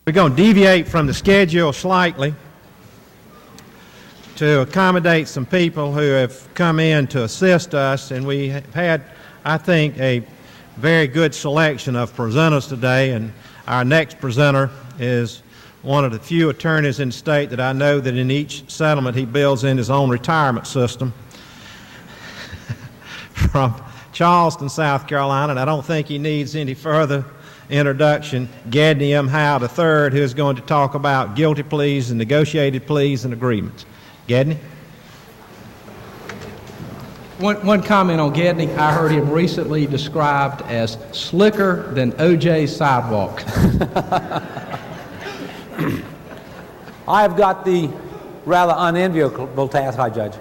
We're going to deviate from the schedule slightly to accommodate some people who have come in to assist us, and we have had, I think, a very good selection of presenters today, and our next presenter is one of the few attorneys in the state that I know that in each settlement he builds in his own retirement system. From Charleston, South Carolina, and I don't think he needs any further introduction, Gedney M. Howe III, who is going to talk about guilty pleas and negotiated pleas and agreements. Gedney? One comment on Gedney. I heard him recently described as slicker than O.J.'s sidewalk. I have got the rather unenviable task, High Judge,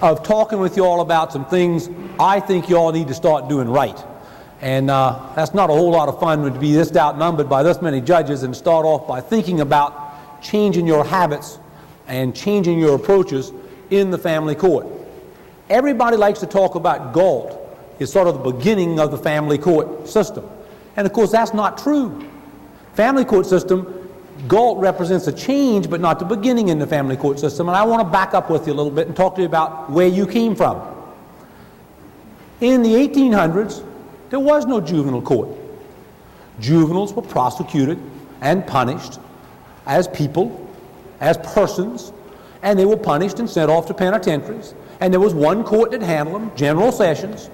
of talking with you all about some things I think you all need to start doing right. And that's not a whole lot of fun to be this outnumbered by this many judges and start off by thinking about changing your habits and changing your approaches in the family court. Everybody likes to talk about Galt as sort of the beginning of the family court system. And of course that's not true. Family court system, Galt represents a change but not the beginning in the family court system. And I want to back up with you a little bit and talk to you about where you came from. In the 1800s, there was no juvenile court. Juveniles were prosecuted and punished as people, as persons, and they were punished and sent off to penitentiaries. And there was one court that handled them, General Sessions,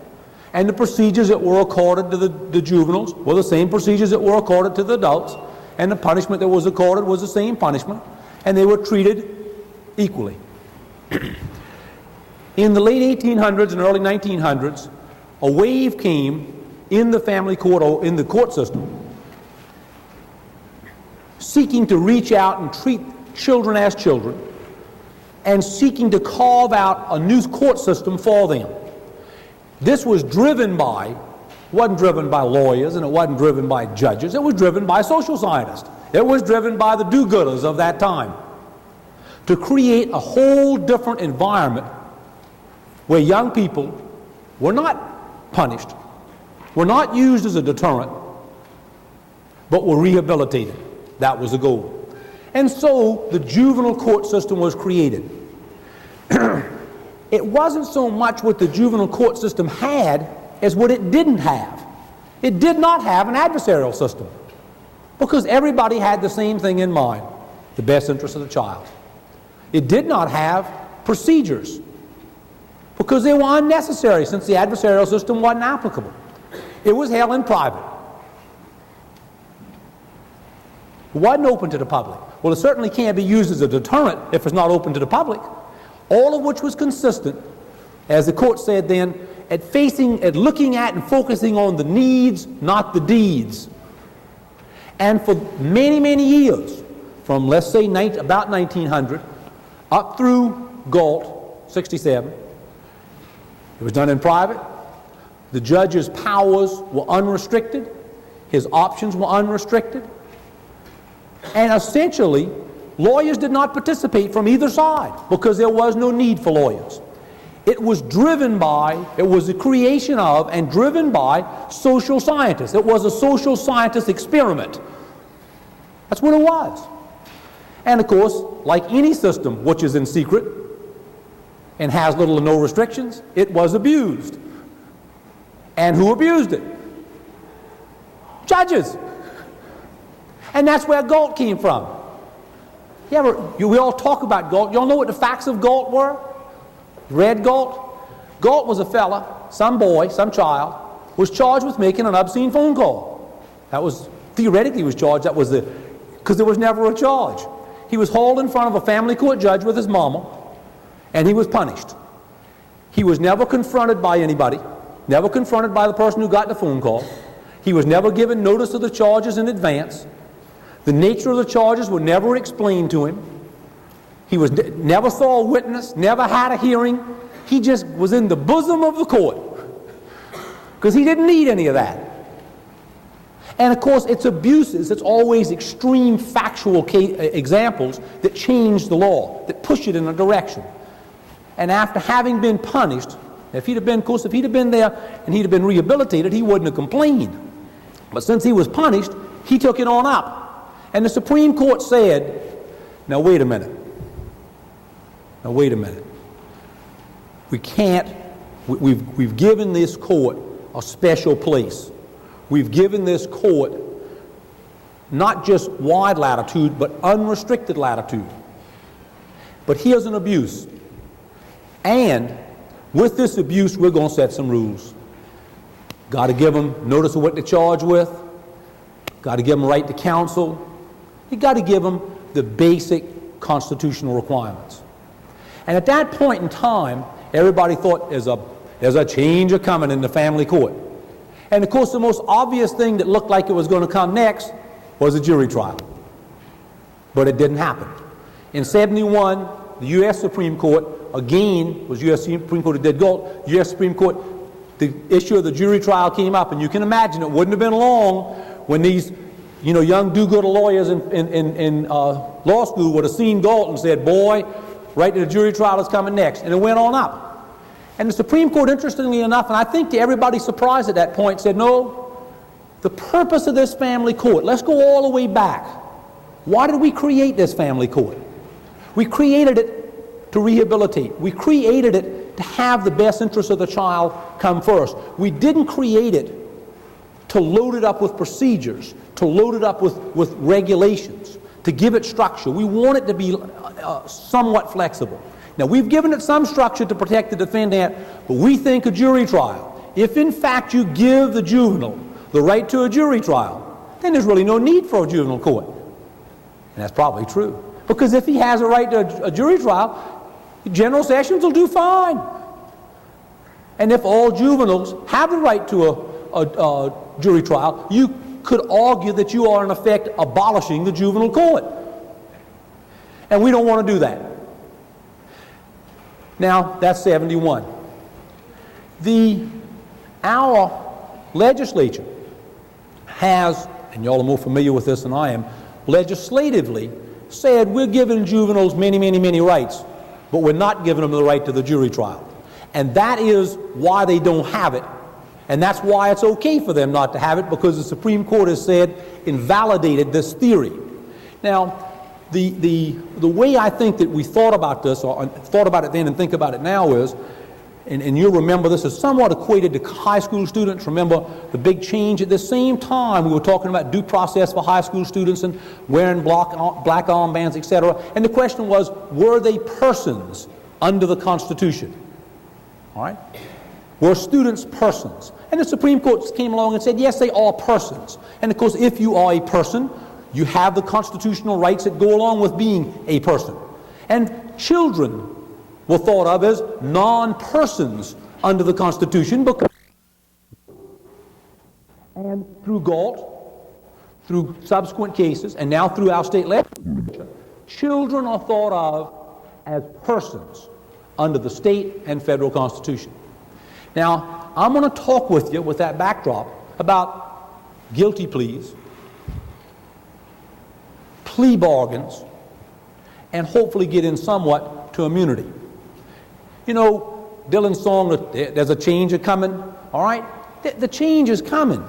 and the procedures that were accorded to the juveniles were the same procedures that were accorded to the adults, and the punishment that was accorded was the same punishment, and they were treated equally. In the late 1800s and early 1900s, a wave came in the family court or in the court system seeking to reach out and treat children as children and seeking to carve out a new court system for them. This was driven by, wasn't driven by lawyers and it wasn't driven by judges, it was driven by social scientists. It was driven by the do-gooders of that time to create a whole different environment where young people were not punished, were not used as a deterrent, but were rehabilitated. That was the goal. And so the juvenile court system was created. It wasn't so much what the juvenile court system had as what it didn't have. It did not have an adversarial system because everybody had the same thing in mind, the best interest of the child. It did not have procedures because they were unnecessary since the adversarial system wasn't applicable. It was held in private. It wasn't open to the public. Well, it certainly can't be used as a deterrent if it's not open to the public. All of which was consistent, as the court said then, at looking at and focusing on the needs, not the deeds. And for many, many years, from let's say about 1900 up through Galt, 67, it was done in private. The judge's powers were unrestricted. His options were unrestricted. And essentially, lawyers did not participate from either side because there was no need for lawyers. It was driven by, it was the creation of and driven by social scientists. It was a social scientist experiment. That's what it was. And of course, like any system which is in secret and has little or no restrictions, it was abused. And who abused it? Judges. And that's where Galt came from. We all talk about Galt. You all know what the facts of Galt were? Read Galt? Galt was a fella, some boy, some child, was charged with making an obscene phone call. That was, theoretically was charged, that was because there was never a charge. He was hauled in front of a family court judge with his mama, and he was punished. He was never confronted by anybody, never confronted by the person who got the phone call. He was never given notice of the charges in advance. The nature of the charges were never explained to him. He never saw a witness, never had a hearing. He just was in the bosom of the court because he didn't need any of that. And of course, it's abuses. It's always extreme factual examples that change the law, that push it in a direction. And after having been punished, if he'd have been there and he'd have been rehabilitated, he wouldn't have complained. But since he was punished, he took it on up. And the Supreme Court said, now wait a minute. Now wait a minute. We can't, we've given this court a special place. We've given this court not just wide latitude, but unrestricted latitude. But here's an abuse. And with this abuse, we're going to set some rules. Got to give them notice of what they're charged with. Got to give them right to counsel. You got to give them the basic constitutional requirements. And at that point in time, everybody thought there's a change coming in the family court. And of course, the most obvious thing that looked like it was going to come next was a jury trial. But it didn't happen. In '71, the U.S. Supreme Court, again, was U.S. Supreme Court that did Galt, U.S. Supreme Court, the issue of the jury trial came up, and you can imagine it wouldn't have been long when these young do-gooder lawyers in law school would have seen Galt and said, boy, right to the jury trial is coming next. And it went on up. And the Supreme Court, interestingly enough, and I think to everybody's surprise at that point, said, no, the purpose of this family court, let's go all the way back. Why did we create this family court? We created it to rehabilitate. We created it to have the best interests of the child come first. We didn't create it to load it up with procedures, to load it up with regulations, to give it structure. We want it to be somewhat flexible. Now, we've given it some structure to protect the defendant, but we think a jury trial, if in fact you give the juvenile the right to a jury trial, then there's really no need for a juvenile court. And that's probably true. Because if he has a right to a jury trial, General Sessions will do fine. And if all juveniles have the right to a jury trial, you could argue that you are in effect abolishing the juvenile court. And we don't want to do that. Now, that's '71. Our legislature has, and y'all are more familiar with this than I am, legislatively said we're giving juveniles many, many, many rights, but we're not giving them the right to the jury trial. And that is why they don't have it. And that's why it's okay for them not to have it, because the Supreme Court has said, invalidated this theory. Now, the way I think that we thought about this, or thought about it then and think about it now is, and you'll remember this is somewhat equated to high school students. Remember the big change at the same time we were talking about due process for high school students and wearing black armbands, etc. And the question was, were they persons under the Constitution? All right? Were students persons? And the Supreme Court came along and said, yes, they are persons. And of course, if you are a person, you have the constitutional rights that go along with being a person. And children were thought of as non-persons under the Constitution, and through Galt, through subsequent cases, and now through our state legislature, children are thought of as persons under the state and federal Constitution. Now, I'm going to talk with you with that backdrop about guilty pleas, plea bargains, and hopefully get in somewhat to immunity. You know, Dylan's song, there's a change a-coming, all right? The change is coming.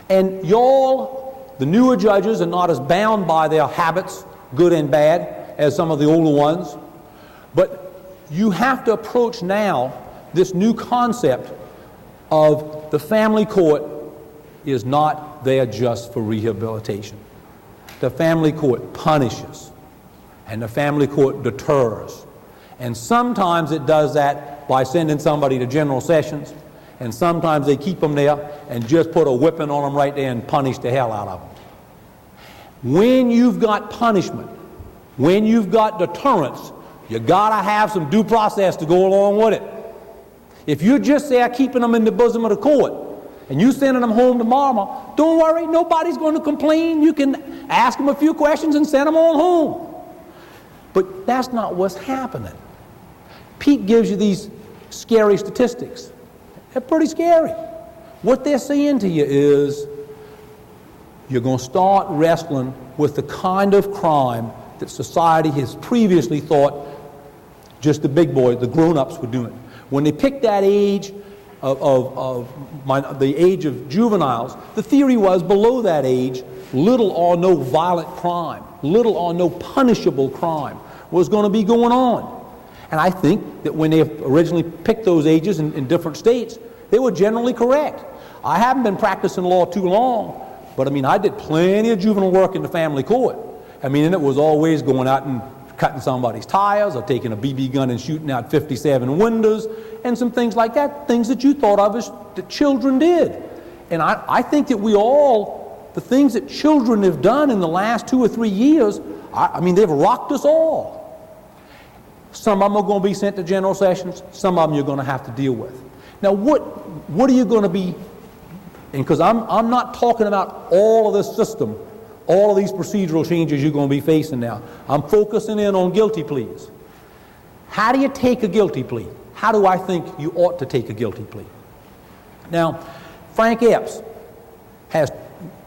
And y'all, the newer judges, are not as bound by their habits, good and bad, as some of the older ones. But you have to approach now this new concept of the family court is not there just for rehabilitation. The family court punishes, and the family court deters. And sometimes it does that by sending somebody to General Sessions, and sometimes they keep them there and just put a whipping on them right there and punish the hell out of them. When you've got punishment, when you've got deterrence, you gotta have some due process to go along with it. If you're just there keeping them in the bosom of the court, and you sending them home tomorrow, don't worry, nobody's going to complain. You can ask them a few questions and send them on home. But that's not what's happening. Pete gives you these scary statistics. They're pretty scary. What they're saying to you is, you're going to start wrestling with the kind of crime that society has previously thought just the big boys, the grown-ups, were doing. When they picked that age the age of juveniles, the theory was below that age, little or no violent crime, little or no punishable crime was going to be going on. And I think that when they originally picked those ages in different states, they were generally correct. I haven't been practicing law too long, but I mean, I did plenty of juvenile work in the family court. I mean, and it was always going out and cutting somebody's tires or taking a BB gun and shooting out 57 windows and some things like that, things that you thought of as that children did. And I think that the things that children have done in the last 2 or 3 years, I mean, they've rocked us all. Some of them are going to be sent to general sessions. Some of them you're going to have to deal with. Now, what are you going to be? And because I'm not talking about all of this system, all of these procedural changes you're going to be facing now. I'm focusing in on guilty pleas. How do you take a guilty plea? How do I think you ought to take a guilty plea? Now, Frank Epps has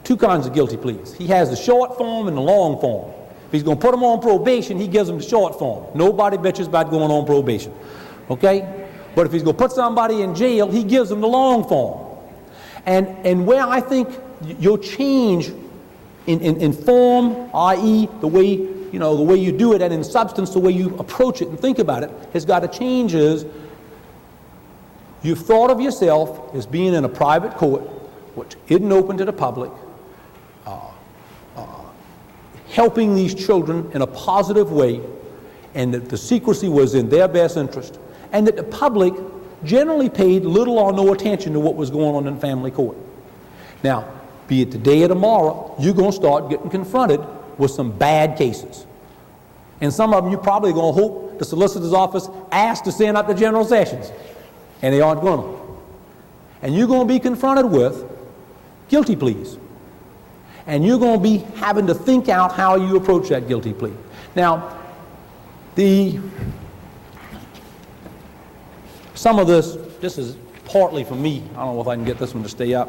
2 kinds of guilty pleas. He has the short form and the long form. If he's going to put them on probation, he gives them the short form. Nobody bitches about going on probation. Okay? But if he's going to put somebody in jail, he gives them the long form. And where I think you'll change in form, i.e. the way you do it, and in substance, the way you approach it and think about it, has got to change is you've thought of yourself as being in a private court, which isn't open to the public, helping these children in a positive way, and that the secrecy was in their best interest, and that the public generally paid little or no attention to what was going on in family court. Now, be it today or tomorrow, you're going to start getting confronted with some bad cases. And some of them you're probably going to hope the solicitor's office asks to send up to general sessions, and they aren't going to. And you're going to be confronted with guilty pleas. And you're going to be having to think out how you approach that guilty plea. Now, some of this is partly for me. I don't know if I can get this one to stay up.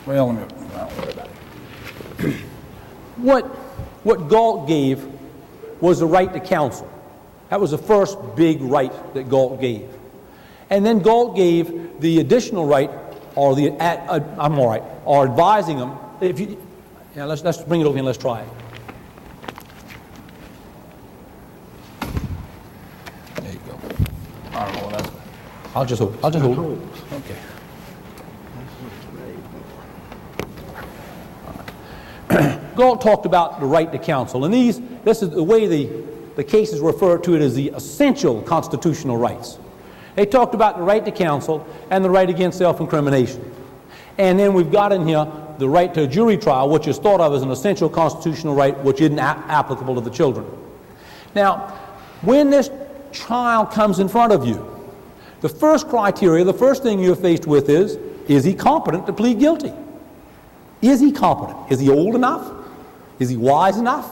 Well, I don't worry about it. What Galt gave was the right to counsel. That was the first big right that Galt gave. And then Galt gave the additional right, or or advising them. Let's bring it over here and let's try it. There you go. I don't know what that's. I'll just hold. Okay. Galt talked about the right to counsel, and this is the way the cases refer to it as the essential constitutional rights. They talked about the right to counsel and the right against self-incrimination. And then we've got in here the right to a jury trial, which is thought of as an essential constitutional right, which isn't applicable to the children. Now, when this child comes in front of you, the first criteria, the first thing you're faced with is he competent to plead guilty? Is he competent? Is he old enough? Is he wise enough?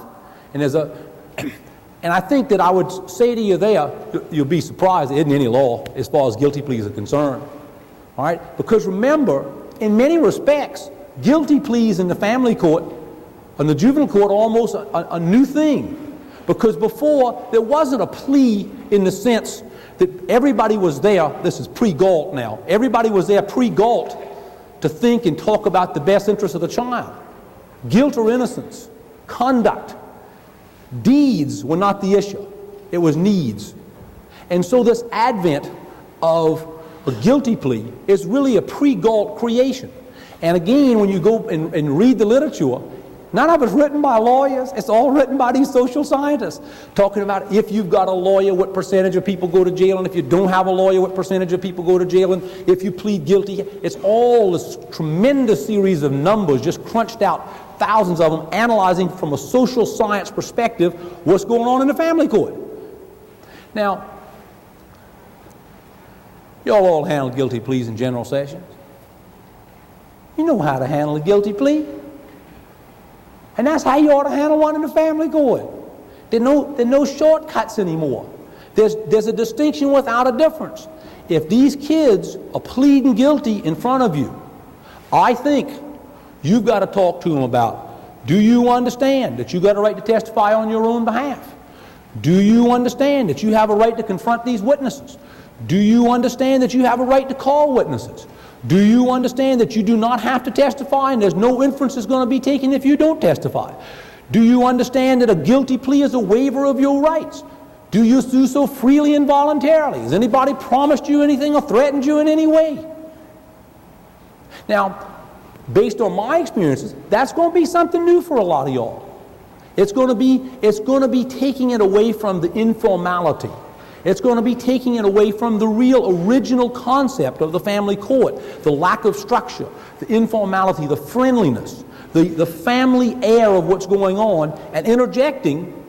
And I think that I would say to you there, you'll be surprised there isn't any law as far as guilty pleas are concerned. All right? Because remember, in many respects, guilty pleas in the family court and the juvenile court are almost a new thing. Because before, there wasn't a plea in the sense that everybody was there. This is pre-Galt now. Everybody was there pre-Galt to think and talk about the best interest of the child. Guilt or innocence, conduct, deeds were not the issue. It was needs. And so this advent of a guilty plea is really a pre-Galt creation. And again, when you go and read the literature, none of it's written by lawyers. It's all written by these social scientists, talking about if you've got a lawyer, what percentage of people go to jail, and if you don't have a lawyer, what percentage of people go to jail, and if you plead guilty. It's all this tremendous series of numbers just crunched out, thousands of them, analyzing from a social science perspective what's going on in the family court. Now, y'all all handle guilty pleas in general sessions. You know how to handle a guilty plea. And that's how you ought to handle one in the family court. There are no shortcuts anymore. There's a distinction without a difference. If these kids are pleading guilty in front of you, I think you've got to talk to them about, do you understand that you've got a right to testify on your own behalf? Do you understand that you have a right to confront these witnesses? Do you understand that you have a right to call witnesses? Do you understand that you do not have to testify and there's no inference that's going to be taken if you don't testify? Do you understand that a guilty plea is a waiver of your rights? Do you do so freely and voluntarily? Has anybody promised you anything or threatened you in any way? Now, based on my experiences, that's going to be something new for a lot of y'all. It's going to be taking it away from the informality. It's going to be taking it away from the real original concept of the family court, the lack of structure, the informality, the friendliness, the family air of what's going on, and interjecting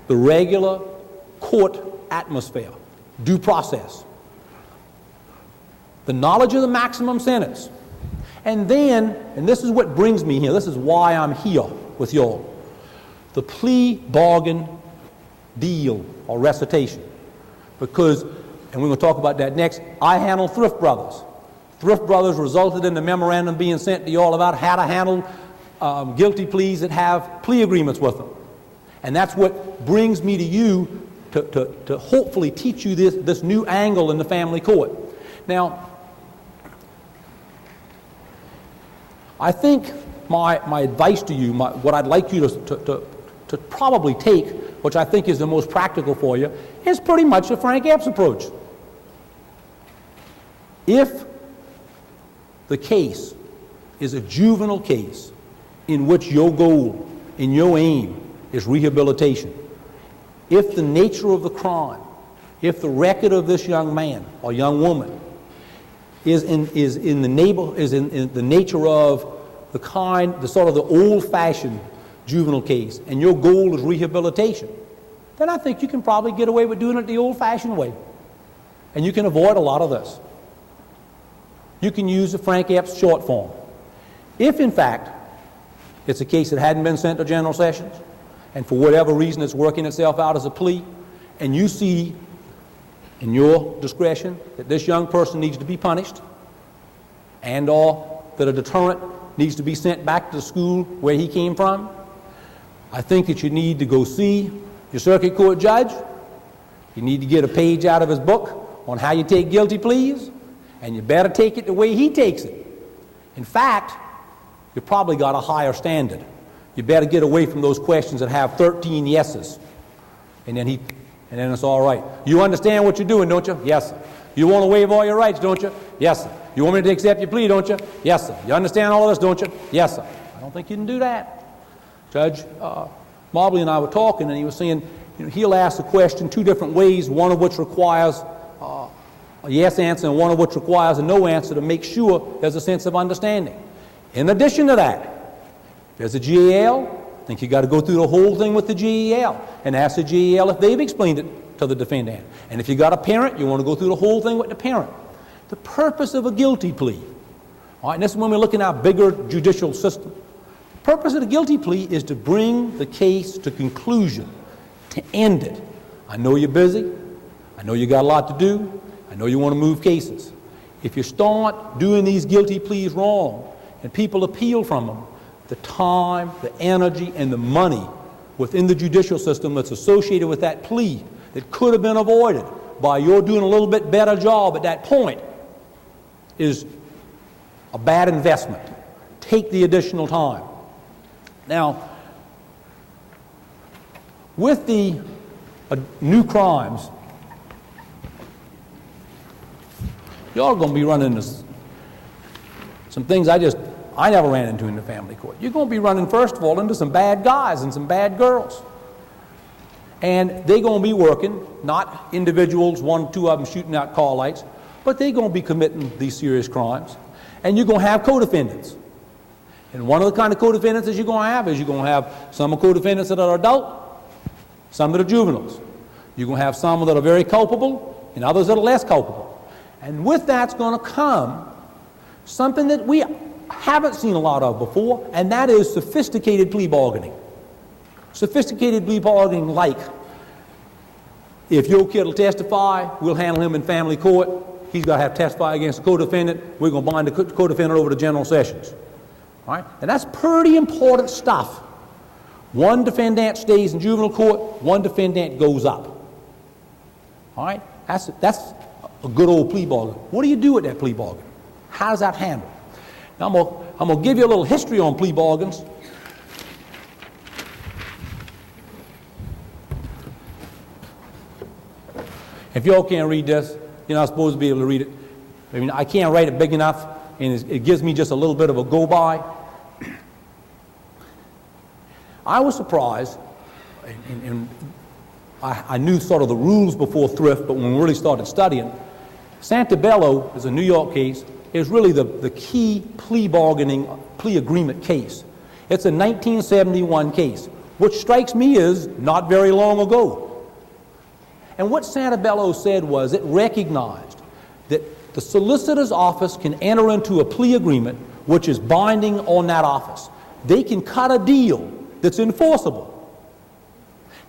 the regular court atmosphere, due process, the knowledge of the maximum sentence. And then, and this is what brings me here, this is why I'm here with y'all, the plea bargain deal or recitation. Because, and we're going to talk about that next, I handle Thrift Brothers. Thrift Brothers resulted in the memorandum being sent to y'all about how to handle guilty pleas that have plea agreements with them. And that's what brings me to you to hopefully teach you this new angle in the family court. Now, I think my advice to you, what I'd like you to probably take, which I think is the most practical for you, is pretty much the Frank Epps approach. If the case is a juvenile case in which your goal and your aim is rehabilitation, if the nature of the crime, if the record of this young man or young woman is in the nature of the sort of the old-fashioned juvenile case, and your goal is rehabilitation, then I think you can probably get away with doing it the old-fashioned way. And you can avoid a lot of this. You can use the Frank Epps short form. If, in fact, it's a case that hadn't been sent to General Sessions, and for whatever reason it's working itself out as a plea, and you see in your discretion that this young person needs to be punished, and or that a deterrent needs to be sent back to the school where he came from, I think that you need to go see your circuit court judge. You need to get a page out of his book on how you take guilty pleas, and you better take it the way he takes it. In fact, you probably got a higher standard. You better get away from those questions that have 13 yeses. And then it's all right. You understand what you're doing, don't you? Yes, sir. You want to waive all your rights, don't you? Yes, sir. You want me to accept your plea, don't you? Yes, sir. You understand all of this, don't you? Yes, sir. I don't think you can do that. Judge Mobley and I were talking, and he was saying, he'll ask the question two different ways, one of which requires a yes answer and one of which requires a no answer, to make sure there's a sense of understanding. In addition to that, there's a GAL. I think you got to go through the whole thing with the GAL and ask the GAL if they've explained it to the defendant. And if you got a parent, you want to go through the whole thing with the parent. The purpose of a guilty plea, all right, and this is when we're looking at our bigger judicial system. The purpose of the guilty plea is to bring the case to conclusion, to end it. I know you're busy. I know you got a lot to do. I know you want to move cases. If you start doing these guilty pleas wrong and people appeal from them, the time, the energy, and the money within the judicial system that's associated with that plea that could have been avoided by your doing a little bit better job at that point is a bad investment. Take the additional time. Now, with the new crimes, y'all are going to be running into some things I never ran into in the family court. You're going to be running, first of all, into some bad guys and some bad girls. And they're going to be working, not individuals, one or two of them shooting out car lights, but they're going to be committing these serious crimes. And you're going to have co-defendants. And one of the kind of co-defendants that you're going to have is you're going to have some co-defendants that are adult, some that are juveniles. You're going to have some that are very culpable and others that are less culpable. And with that's going to come something that we haven't seen a lot of before, and that is sophisticated plea bargaining. Sophisticated plea bargaining, like, if your kid will testify, we'll handle him in family court. He's got to have to testify against the co-defendant. We're going to bind the co-defendant over to General Sessions. All right? And that's pretty important stuff. One defendant stays in juvenile court, one defendant goes up. All right? That's a good old plea bargain. What do you do with that plea bargain? How does that handle? Now, I'm going to give you a little history on plea bargains. If y'all can't read this, you're not supposed to be able to read it. I mean, I can't write it big enough, and it gives me just a little bit of a go-by. I was surprised, and I knew sort of the rules before thrift, but when we really started studying, Santabello is a New York case, is really the key plea agreement case. It's a 1971 case, which strikes me as not very long ago. And what Santabello said was it recognized that the solicitor's office can enter into a plea agreement which is binding on that office. They can cut a deal that's enforceable.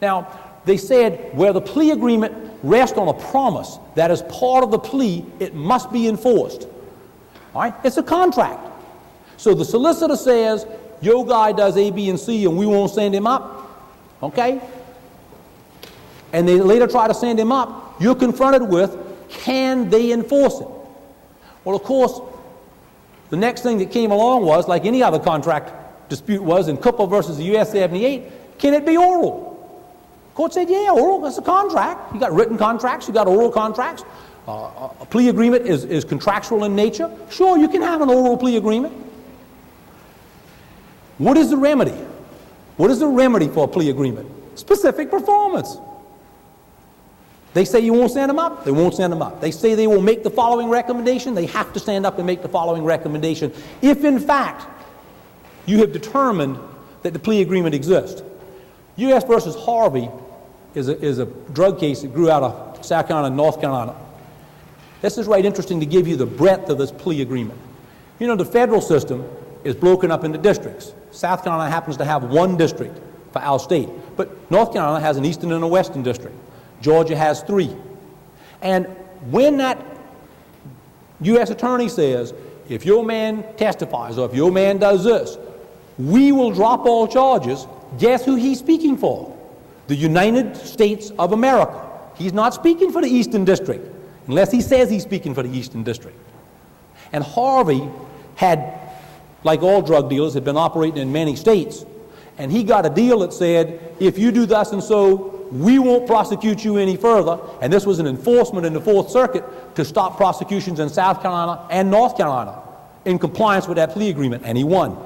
Now, they said where the plea agreement rests on a promise that is part of the plea, it must be enforced. All right? It's a contract. So the solicitor says, your guy does A, B, and C, and we won't send him up. Okay? And they later try to send him up. You're confronted with, can they enforce it? Well, of course, the next thing that came along was, like any other contract dispute was in Cooper versus the U.S. 78, can it be oral? Court said, yeah, oral, that's a contract. You got written contracts, you got oral contracts. A plea agreement is contractual in nature. Sure, you can have an oral plea agreement. What is the remedy? What is the remedy for a plea agreement? Specific performance. They say you won't send them up, they won't send them up. They say they will make the following recommendation, they have to stand up and make the following recommendation. If in fact you have determined that the plea agreement exists. U.S. versus Harvey is a drug case that grew out of South Carolina and North Carolina. This is right interesting to give you the breadth of this plea agreement. You know, the federal system is broken up into districts. South Carolina happens to have one district for our state, but North Carolina has an eastern and a western district. Georgia has 3. And when that U.S. attorney says, if your man testifies or if your man does this, we will drop all charges, guess who he's speaking for? The United States of America. He's not speaking for the Eastern District, unless he says he's speaking for the Eastern District. And Harvey had, like all drug dealers, had been operating in many states, and he got a deal that said, if you do thus and so, we won't prosecute you any further. And this was an enforcement in the Fourth Circuit to stop prosecutions in South Carolina and North Carolina in compliance with that plea agreement, and he won.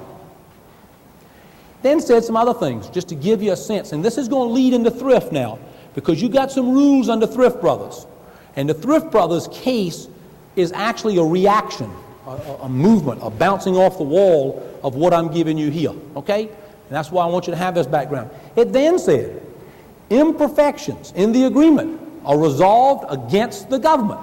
Then said some other things, just to give you a sense, and this is going to lead into thrift now, because you got some rules under Thrift Brothers. And the Thrift Brothers case is actually a reaction, a movement, a bouncing off the wall of what I'm giving you here, okay? And that's why I want you to have this background. It then said, imperfections in the agreement are resolved against the government.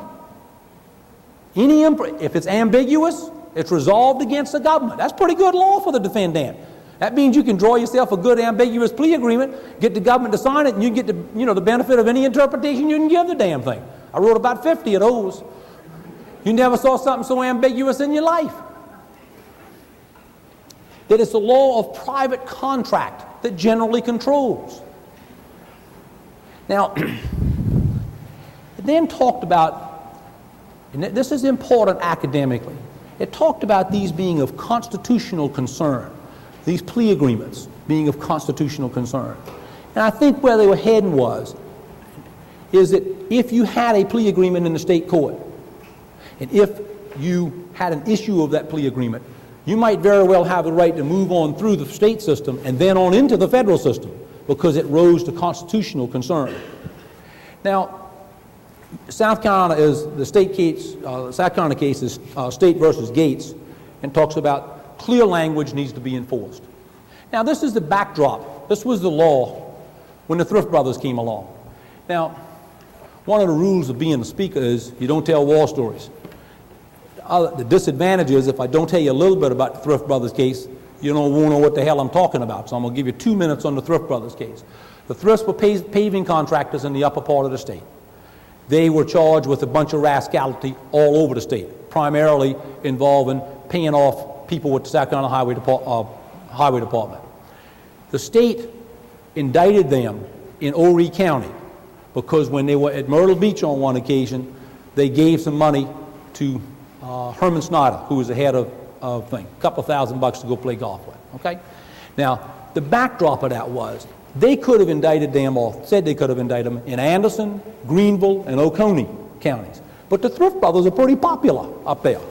If it's ambiguous, it's resolved against the government. That's pretty good law for the defendant. That means you can draw yourself a good ambiguous plea agreement, get the government to sign it, and you get the benefit of any interpretation you can give the damn thing. I wrote about 50 of those. You never saw something so ambiguous in your life. That it's the law of private contract that generally controls. Now, it then talked about, and this is important academically, it talked about these being of constitutional concern, these plea agreements being of constitutional concern. And I think where they were heading is that if you had a plea agreement in the state court, and if you had an issue of that plea agreement, you might very well have the right to move on through the state system and then on into the federal system, because it rose to constitutional concern. Now, South Carolina is the state case. South Carolina case is State versus Gates, and talks about clear language needs to be enforced. Now, this is the backdrop. This was the law when the Thrift Brothers came along. Now, one of the rules of being a speaker is you don't tell war stories. The disadvantage is if I don't tell you a little bit about the Thrift Brothers case, you won't know what the hell I'm talking about. So I'm going to give you 2 minutes on the Thrift Brothers case. The Thrifts were paving contractors in the upper part of the state. They were charged with a bunch of rascality all over the state, primarily involving paying off people with the South Carolina Highway Department. The state indicted them in Horry County because when they were at Myrtle Beach on one occasion, they gave some money to Herman Snyder, who was the head of thing, a couple of $1,000 to go play golf with, okay? Now, the backdrop of that was they could have indicted them, or said they could have indicted them, in Anderson, Greenville, and Oconee counties. But the Thrift brothers are pretty popular up there,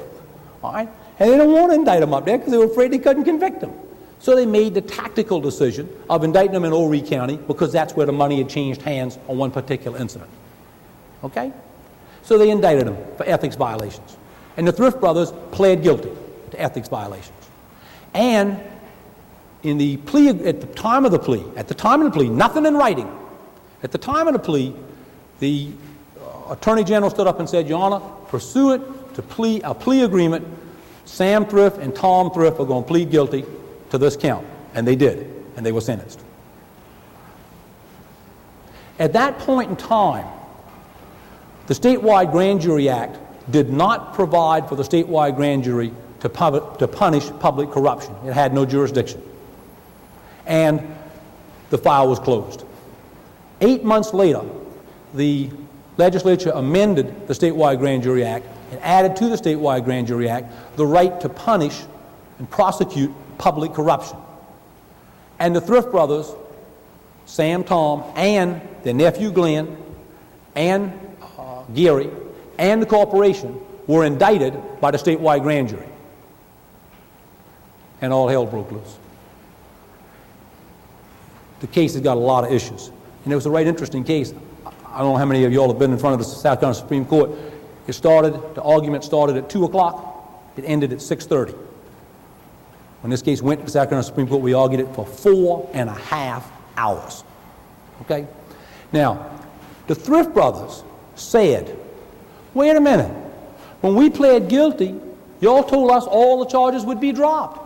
all right? And they don't want to indict them up there because they were afraid they couldn't convict them. So they made the tactical decision of indicting them in Horry County because that's where the money had changed hands on one particular incident. Okay? So they indicted them for ethics violations. And the Thrift brothers pled guilty to ethics violations. And in the plea, at the time of the plea, nothing in writing. At the time of the plea, the Attorney General stood up and said, Your Honor, pursuant to a plea agreement, Sam Thrift and Tom Thrift are going to plead guilty to this count. And they did. And they were sentenced. At that point in time, the Statewide Grand Jury Act did not provide for the statewide grand jury to punish public corruption. It had no jurisdiction. And the file was closed. 8 months later, the legislature amended the Statewide Grand Jury Act and added to the Statewide Grand Jury Act the right to punish and prosecute public corruption. And the Thrift brothers, Sam, Tom, and their nephew Glenn, and Gary, and the corporation were indicted by the statewide grand jury. And all hell broke loose. The case has got a lot of issues. And it was a right interesting case. I don't know how many of y'all have been in front of the South Carolina Supreme Court. The argument started at 2 o'clock. It ended at 6:30. When this case went to the South Carolina Supreme Court, we argued it for 4.5 hours. Okay? Now, the Thrift brothers said, wait a minute, when we pled guilty, y'all told us all the charges would be dropped.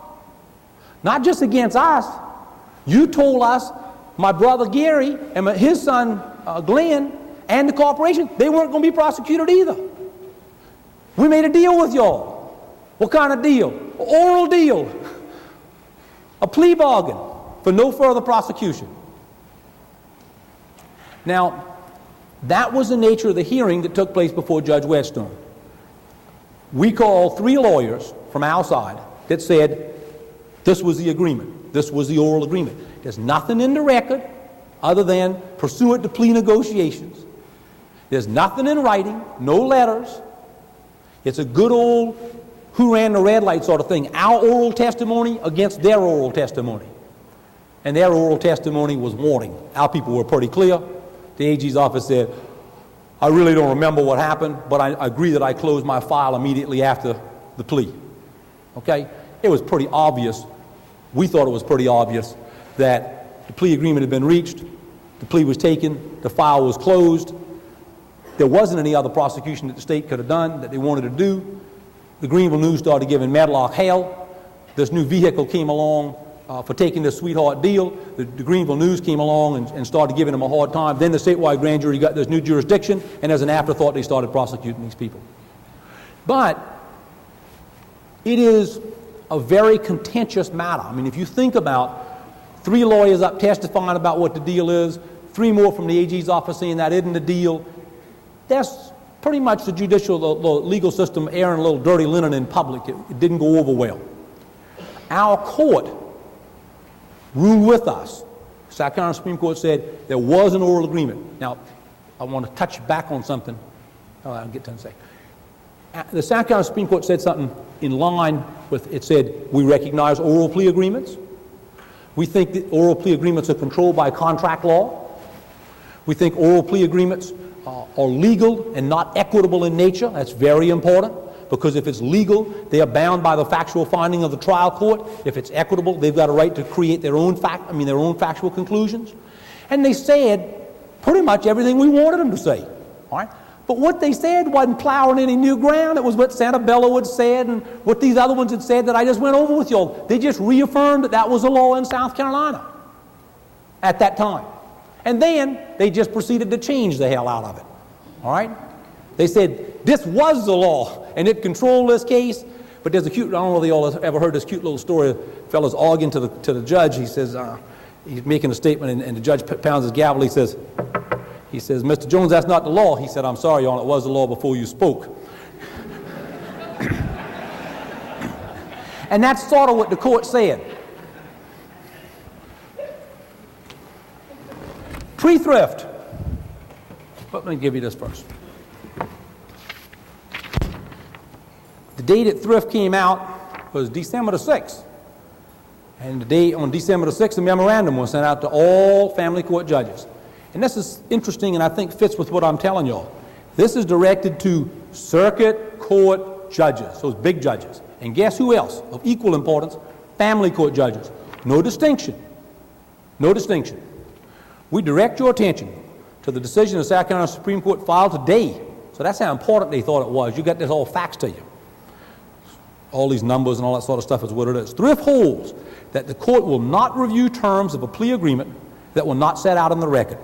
Not just against us. You told us my brother Gary and his son Glenn and the corporation, they weren't going to be prosecuted either. We made a deal with y'all. What kind of deal? An oral deal. A plea bargain for no further prosecution. Now, that was the nature of the hearing that took place before Judge Whetstone. We called 3 lawyers from our side that said this was the agreement. This was the oral agreement. There's nothing in the record other than pursuant to plea negotiations. There's nothing in writing, no letters. It's a good old who ran the red light sort of thing. Our oral testimony against their oral testimony. And their oral testimony was warning. Our people were pretty clear. The AG's office said, I really don't remember what happened, but I agree that I closed my file immediately after the plea. Okay? It was pretty obvious. We thought it was pretty obvious that the plea agreement had been reached, the plea was taken, the file was closed. There wasn't any other prosecution that the state could have done that they wanted to do. The Greenville News started giving Medlock hell. This new vehicle came along for taking this sweetheart deal. The Greenville News came along and started giving them a hard time. Then the statewide grand jury got this new jurisdiction, and as an afterthought, they started prosecuting these people. But it is a very contentious matter. I mean, if you think about 3 lawyers up testifying about what the deal is, 3 more from the AG's office saying that isn't the deal, that's pretty much the judicial, the legal system airing a little dirty linen in public. It didn't go over well. Our court ruled with us. South Carolina Supreme Court said there was an oral agreement. Now, I want to touch back on something. I'll get to say. The South Carolina Supreme Court said something in line with, it said, we recognize oral plea agreements. We think that oral plea agreements are controlled by contract law. We think oral plea agreements are legal and not equitable in nature. That's very important, because if it's legal, they are bound by the factual finding of the trial court. If it's equitable, they've got a right to create their own their own factual conclusions. And they said pretty much everything we wanted them to say. All right? But what they said wasn't plowing any new ground. It was what Santabella had said and what these other ones had said that I just went over with y'all. They just reaffirmed that that was the law in South Carolina at that time. And then they just proceeded to change the hell out of it. All right? They said this was the law and it controlled this case. But there's a cute, I don't know if you all ever heard this cute little story. A fellow's arguing to the judge. He says, he's making a statement and the judge pounds his gavel. He says, Mr. Jones, that's not the law. He said, I'm sorry, Your Honor, it was the law before you spoke. And that's sort of what the court said. Pre-thrift. But let me give you this first. The date that thrift came out was December the 6th. And the day on December the 6th, a memorandum was sent out to all family court judges. And this is interesting and I think fits with what I'm telling y'all. This is directed to circuit court judges, those big judges. And guess who else of equal importance? Family court judges. No distinction. No distinction. We direct your attention to the decision of the South Carolina Supreme Court filed today. So that's how important they thought it was. You got this all facts to you. All these numbers and all that sort of stuff is what it is. Thrift holds that the court will not review terms of a plea agreement that were not set out on the record.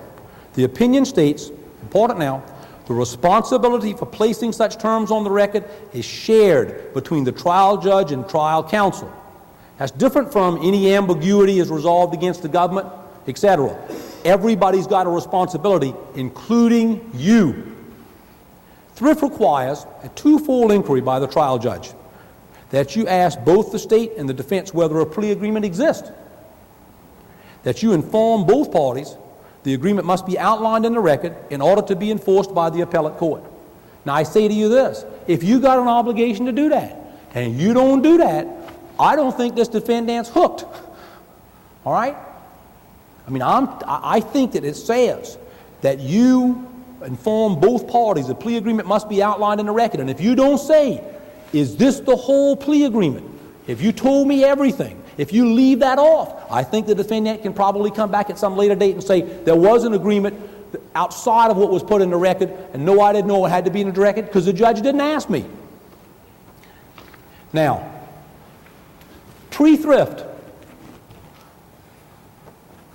The opinion states, important now, the responsibility for placing such terms on the record is shared between the trial judge and trial counsel. That's different from any ambiguity is resolved against the government, etc. Everybody's got a responsibility, including you. Thrift requires a twofold inquiry by the trial judge, that you ask both the state and the defense whether a plea agreement exists, that you inform both parties the agreement must be outlined in the record in order to be enforced by the appellate court. Now I say to you this, if you got an obligation to do that, and you don't do that, I don't think this defendant's hooked. All right? I mean, I think that it says that you inform both parties the plea agreement must be outlined in the record, and if you don't say, is this the whole plea agreement? If you told me everything, if you leave that off, I think the defendant can probably come back at some later date and say there was an agreement outside of what was put in the record, and no, I didn't know it had to be in the record because the judge didn't ask me. Now, pre-thrift,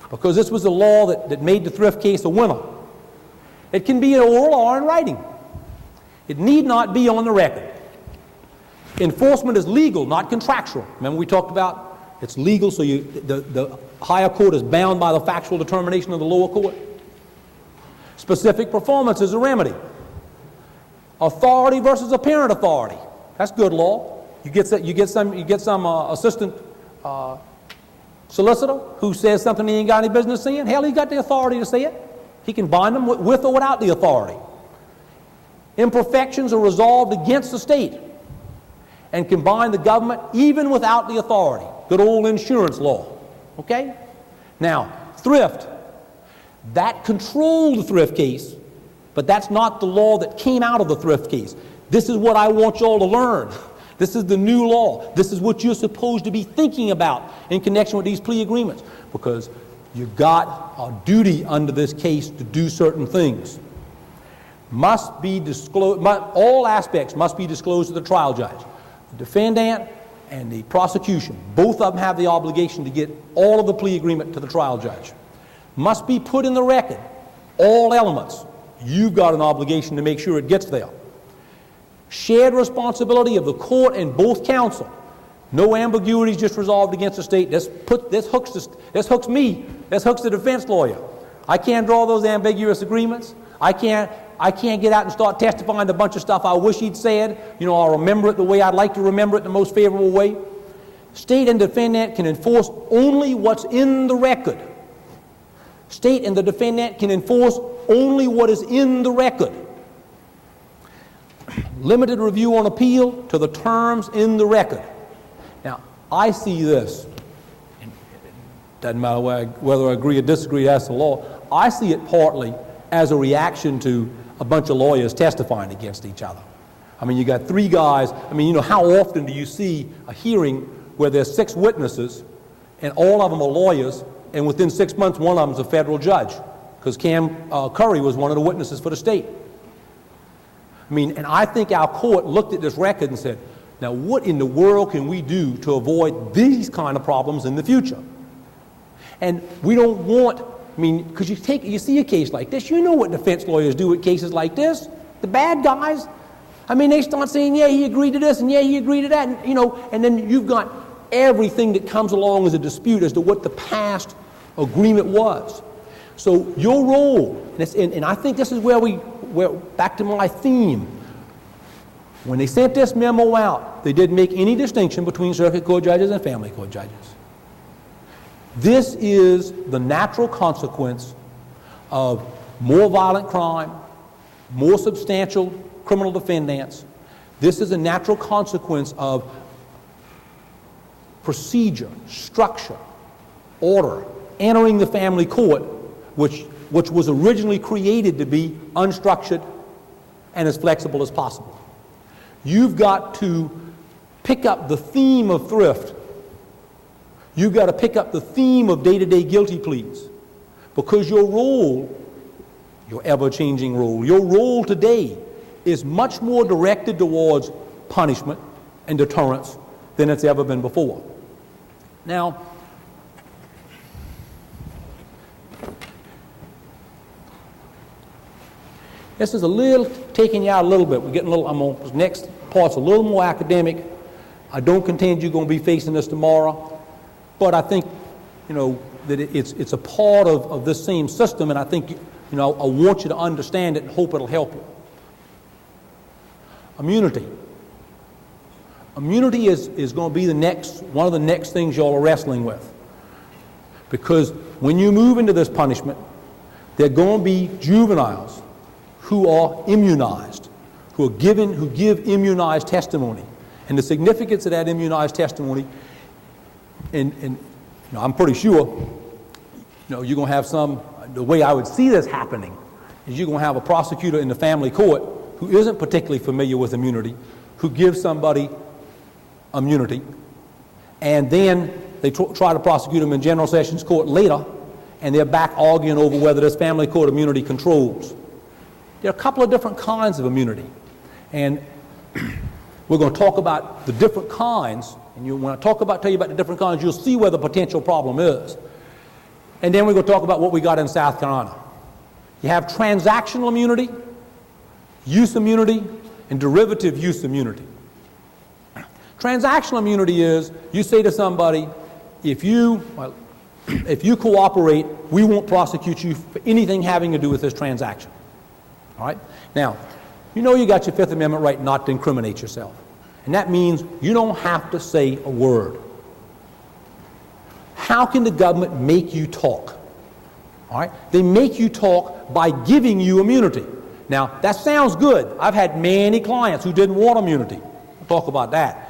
because this was the law that made the thrift case a winner, it can be in oral or in writing. It need not be on the record. Enforcement is legal, not contractual. Remember we talked about it's legal, so the higher court is bound by the factual determination of the lower court. Specific performance is a remedy. Authority versus apparent authority. That's good law. You get some assistant solicitor who says something he ain't got any business saying. Hell, he got the authority to say it. He can bind them with or without the authority. Imperfections are resolved against the state and can bind the government even without the authority. Good old insurance law. Okay? Now, thrift. That controlled the thrift case, but that's not the law that came out of the thrift case. This is what I want y'all to learn. This is the new law. This is what you're supposed to be thinking about in connection with these plea agreements, because you've got a duty under this case to do certain things. Must be disclosed, all aspects must be disclosed to the trial judge. The defendant and the prosecution, both of them have the obligation to get all of the plea agreement to the trial judge. Must be put in the record, all elements. You've got an obligation to make sure it gets there. Shared responsibility of the court and both counsel. No ambiguities just resolved against the state. This hooks me. This hooks the defense lawyer. I can't draw those ambiguous agreements. I can't get out and start testifying to a bunch of stuff I wish he'd said. You know, I'll remember it the way I'd like to remember it in the most favorable way. State and defendant can enforce only what's in the record. State and the defendant can enforce only what is in the record. Limited review on appeal to the terms in the record. Now, I see this, and it doesn't matter whether I agree or disagree, that's the law. I see it partly as a reaction to a bunch of lawyers testifying against each other. I mean, you got three guys. I mean, you know, how often do you see a hearing where there's 6 witnesses and all of them are lawyers, and within 6 months one of them's a federal judge, because Cam Curry was one of the witnesses for the state. I mean, and I think our court looked at this record and said, now what in the world can we do to avoid these kind of problems in the future? And we don't want, I mean, because you see a case like this, you know what defense lawyers do with cases like this. The bad guys, I mean, they start saying, yeah, he agreed to this, and yeah, he agreed to that, and, you know, and then you've got everything that comes along as a dispute as to what the past agreement was. So your role, and I think this is where back to my theme, When they sent this memo out, they didn't make any distinction between circuit court judges and family court judges. This is the natural consequence of more violent crime, more substantial criminal defendants. This is a natural consequence of procedure, structure, order, entering the family court, which was originally created to be unstructured and as flexible as possible. You've got to pick up the theme of thrift. You've got to pick up the theme of day-to-day guilty pleas, because your role, your ever-changing role, your role today is much more directed towards punishment and deterrence than it's ever been before. Now, this is a little, taking you out a little bit. We're getting a little, this next part's a little more academic. I don't contend you're going to be facing this tomorrow, but I think, that it's a part of this same system, and I think, I want you to understand it and hope it'll help you. Immunity. Immunity is going to be one of the next things y'all are wrestling with. Because when you move into this punishment, there are going to be juveniles who are immunized, who give immunized testimony. And the significance of that immunized testimony, and I'm pretty sure, you're going to have the way I would see this happening is you're going to have a prosecutor in the family court who isn't particularly familiar with immunity, who gives somebody immunity, and then they try to prosecute them in General Sessions Court later, and they're back arguing over whether this family court immunity controls. There are a couple of different kinds of immunity, and we're going to talk about the different kinds, and when I tell you about the different kinds, you'll see where the potential problem is. And then we're going to talk about what we got in South Carolina. You have transactional immunity, use immunity, and derivative use immunity. Transactional immunity is, you say to somebody, if you cooperate, we won't prosecute you for anything having to do with this transaction. All right? Now, you got your Fifth Amendment right not to incriminate yourself. And that means you don't have to say a word. How can the government make you talk? All right? They make you talk by giving you immunity. Now, that sounds good. I've had many clients who didn't want immunity. We'll talk about that.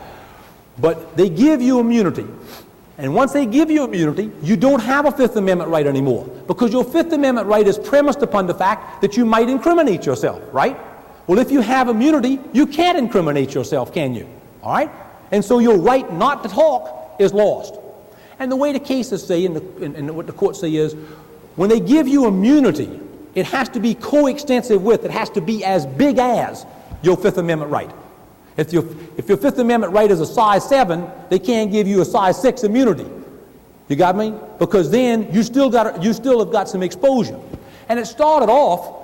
But they give you immunity. And once they give you immunity, you don't have a Fifth Amendment right anymore, because your Fifth Amendment right is premised upon the fact that you might incriminate yourself, right? Well, if you have immunity, you can't incriminate yourself, can you? All right? And so your right not to talk is lost. And the way the cases say, and what the courts say is, when they give you immunity, it has to be coextensive with, it has to be as big as your Fifth Amendment right. If your Fifth Amendment right is a size 7, they can't give you a size 6 immunity. You got me? Because then you still have got some exposure. And it started off,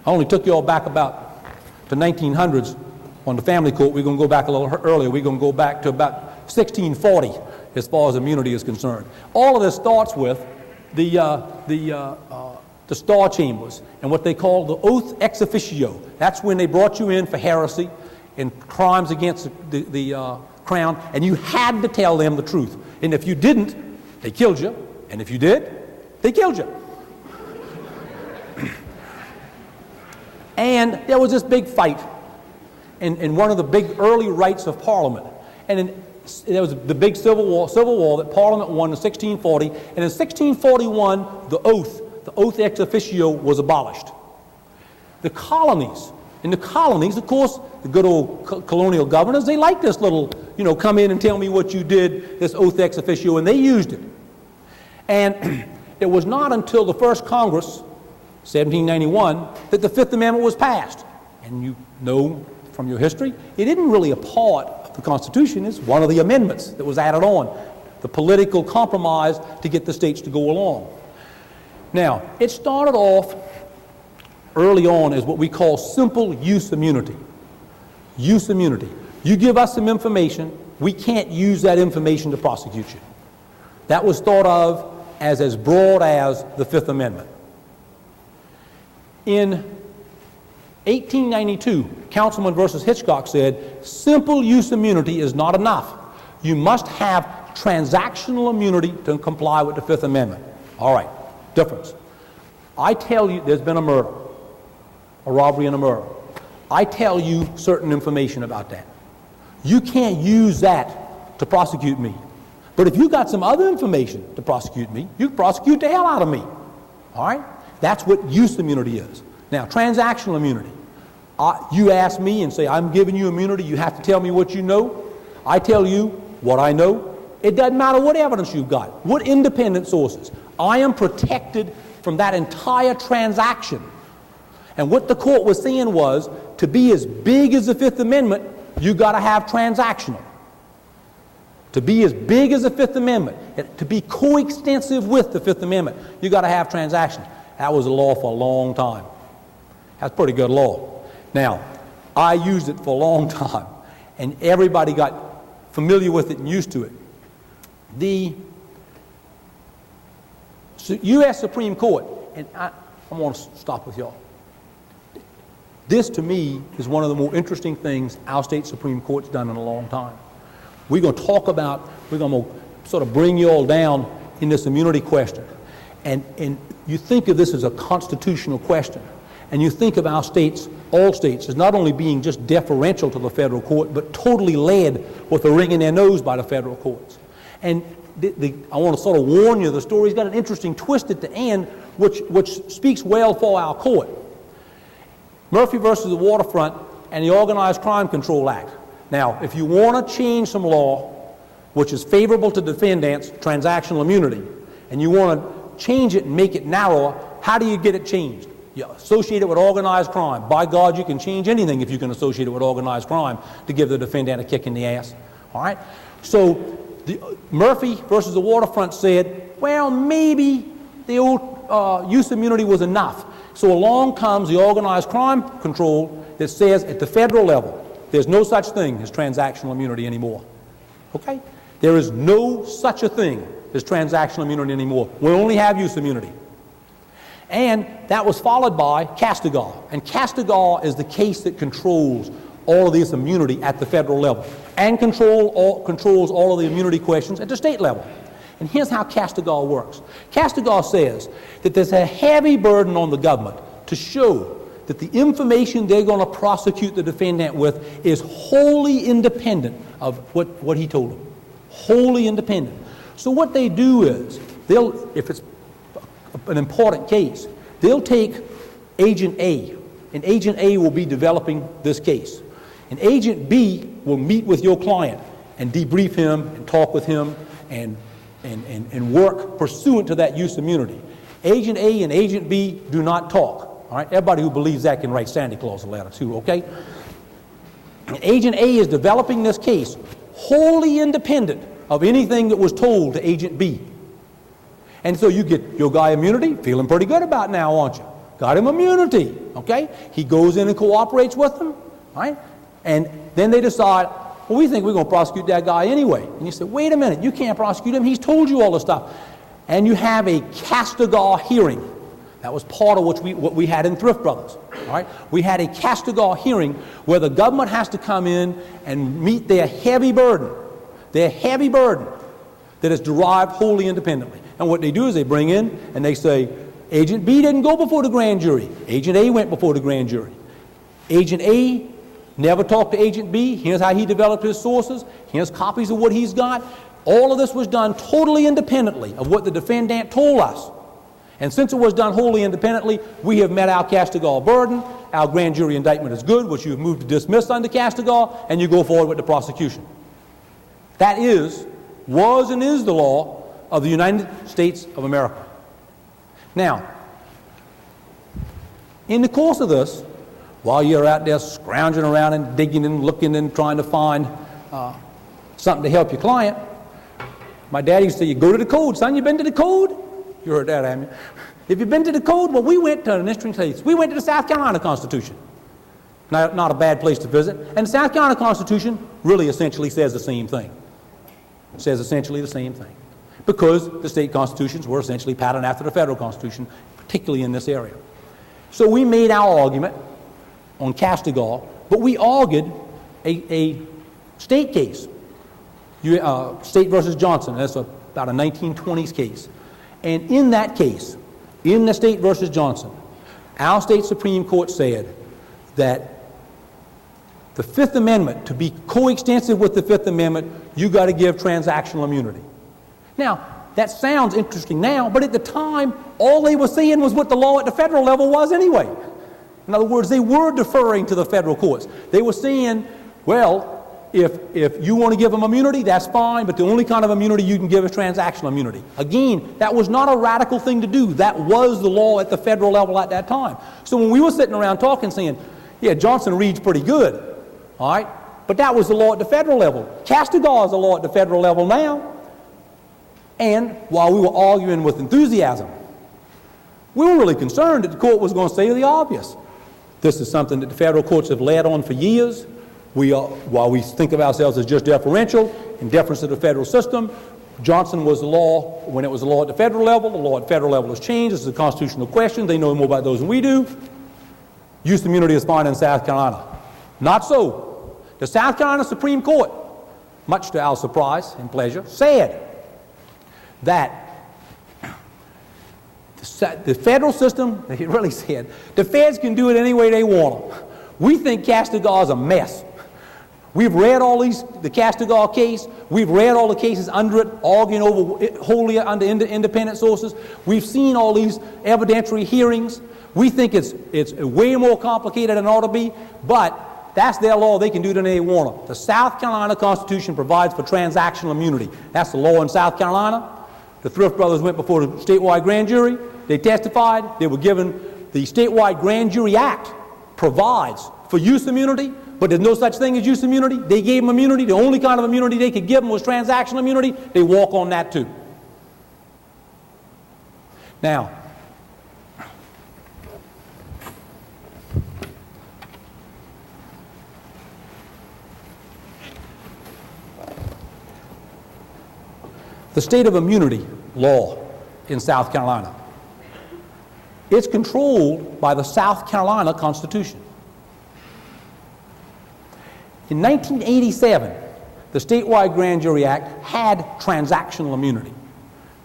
I only took you all back about the 1900s on the family court. We're going to go back a little earlier. We're going to go back to about 1640 as far as immunity is concerned. All of this starts with the Star Chambers and what they call the oath ex officio. That's when they brought you in for heresy and crimes against the crown, and you had to tell them the truth. And if you didn't, they killed you. And if you did, they killed you. And there was this big fight in one of the big early rights of Parliament. And there was the big Civil War that Parliament won in 1640. And in 1641, the oath ex officio was abolished. In the colonies, of course, the good old colonial governors, they liked this little, come in and tell me what you did, this oath ex officio, and they used it. And it was not until the first Congress, 1791, that the Fifth Amendment was passed. And you know from your history, it isn't really a part of the Constitution. It's one of the amendments that was added on, the political compromise to get the states to go along. Now, it started off early on as what we call simple use immunity. Use immunity. You give us some information, we can't use that information to prosecute you. That was thought of as broad as the Fifth Amendment. In 1892, Councilman versus Hitchcock said, simple use immunity is not enough. You must have transactional immunity to comply with the Fifth Amendment. All right, difference. I tell you there's been a murder, a robbery and a murder. I tell you certain information about that. You can't use that to prosecute me. But if you got some other information to prosecute me, you can prosecute the hell out of me. All right? That's what use immunity is. Now, transactional immunity. You ask me and say, I'm giving you immunity, you have to tell me what you know. I tell you what I know. It doesn't matter what evidence you've got, what independent sources. I am protected from that entire transaction. And what the court was saying was, to be as big as the Fifth Amendment, you got to have transactional. To be as big as the Fifth Amendment, to be coextensive with the Fifth Amendment, you got to have transactional. That was a law for a long time. That's pretty good law. Now, I used it for a long time, and everybody got familiar with it and used to it. The U.S. Supreme Court, and I want to stop with y'all. This, to me, is one of the more interesting things our state Supreme Court's done in a long time. We're going to talk about, we're going to sort of bring you all down in this immunity question. And you think of this as a constitutional question. And you think of our states, all states, as not only being just deferential to the federal court, but totally led with a ring in their nose by the federal courts. And I want to sort of warn you, the story's got an interesting twist at the end, which speaks well for our court. Murphy versus the Waterfront and the Organized Crime Control Act. Now, if you want to change some law which is favorable to defendants, transactional immunity, and you want to change it and make it narrower, how do you get it changed? You associate it with organized crime. By God, you can change anything if you can associate it with organized crime to give the defendant a kick in the ass. All right? So Murphy versus the Waterfront said, well, maybe the old use immunity was enough. So along comes the organized crime control that says at the federal level, there's no such thing as transactional immunity anymore. Okay? There is no such a thing as transactional immunity anymore. We only have use immunity. And that was followed by Castigar. And Castigar is the case that controls all of this immunity at the federal level and controls all of the immunity questions at the state level. And here's how Castigar works. Castigar says that there's a heavy burden on the government to show that the information they're going to prosecute the defendant with is wholly independent of what he told them. Wholly independent. So what they do is, if it's an important case, they'll take Agent A, and Agent A will be developing this case. And Agent B will meet with your client and debrief him and talk with him and work pursuant to that use immunity. Agent A and Agent B do not talk. All right? Everybody who believes that can write Santa Claus a letter too, okay? And Agent A is developing this case wholly independent of anything that was told to Agent B. And so you get your guy immunity, feeling pretty good about it now, aren't you? Got him immunity, okay? He goes in and cooperates with them, right? And then they decide, well, we think we're going to prosecute that guy anyway. And you say, wait a minute, you can't prosecute him. He's told you all this stuff. And you have a Castigar hearing. That was part of what we had in Thrift Brothers, all right? We had a Castigar hearing where the government has to come in and meet their heavy burden that is derived wholly independently. And what they do is they bring in and they say, Agent B didn't go before the grand jury. Agent A went before the grand jury. Agent A never talked to Agent B. Here's how he developed his sources. Here's copies of what he's got. All of this was done totally independently of what the defendant told us. And since it was done wholly independently, we have met our Castigar burden. Our grand jury indictment is good, which you've moved to dismiss under Castigar, and you go forward with the prosecution. That was and is the law of the United States of America. Now, in the course of this, while you're out there scrounging around and digging and looking and trying to find something to help your client, my daddy used to say, you go to the code, son, you been to the code? You heard that, haven't you? If you've been to the code, well, we went to an interesting place. We went to the South Carolina Constitution. Not a bad place to visit. And the South Carolina Constitution really essentially says the same thing. It says essentially the same thing. Because the state constitutions were essentially patterned after the federal constitution, particularly in this area. So we made our argument on Castigar, but we argued a state case, State versus Johnson. That's about a 1920s case. And in that case, in the State versus Johnson, our state Supreme Court said that the Fifth Amendment, to be coextensive with the Fifth Amendment, you got to give transactional immunity. Now, that sounds interesting now, but at the time, all they were saying was what the law at the federal level was anyway. In other words, they were deferring to the federal courts. They were saying, well, if you want to give them immunity, that's fine, but the only kind of immunity you can give is transactional immunity. Again, that was not a radical thing to do. That was the law at the federal level at that time. So when we were sitting around talking, saying, yeah, Johnson reads pretty good, all right, but that was the law at the federal level. Castigar is the law at the federal level now. And while we were arguing with enthusiasm, we were really concerned that the court was going to say the obvious. This is something that the federal courts have led on for years. While we think of ourselves as just deferential, in deference to the federal system, Johnson was the law when it was the law at the federal level. The law at the federal level has changed. This is a constitutional question. They know more about those than we do. Use immunity is fine in South Carolina. Not so. The South Carolina Supreme Court, much to our surprise and pleasure, said that the federal system, they really said, the feds can do it any way they want them. We think Castigar is a mess. We've read all the Castigar case. We've read all the cases under it, arguing over it wholly under independent sources. We've seen all these evidentiary hearings. We think it's way more complicated than it ought to be, but that's their law. They can do it any way they want them. The South Carolina Constitution provides for transactional immunity. That's the law in South Carolina. The Thrift brothers went before the statewide grand jury. They testified. They were given the statewide grand jury act provides for use immunity, but there's no such thing as use immunity. They gave them immunity. The only kind of immunity they could give them was transactional immunity. They walk on that too. Now, the state of immunity law in South Carolina, it's controlled by the South Carolina Constitution. In 1987, the statewide grand jury act had transactional immunity.